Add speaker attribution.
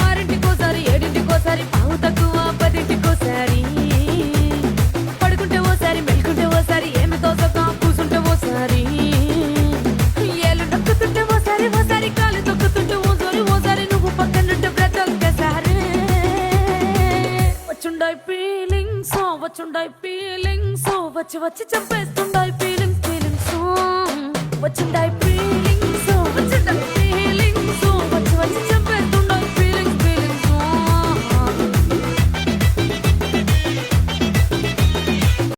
Speaker 1: ఆరింటికోసారి ఏడింటికోసారి పావు తక్కువ పదింటికోసారి పడుకుంటే ఓసారి మెలుకుంటే ఓసారి ఏమి తోసక కూసుంటే ఓసారి ఏళ్ళు నొక్కుతుంటే ఓసారి ఓసారి కాలు తొక్కుతుంటే ఓసారి ఓసారి నువ్వు పక్కనుంటే బ్రతొక్కసారి వచ్చుండాయి ఫీలింగ్స్ వచ్చి వచ్చి చంపేస్తుండాయి ఫీలింగ్స్ వచ్చిండాయి ఫీలింగ్స్ వచ్చిండాయి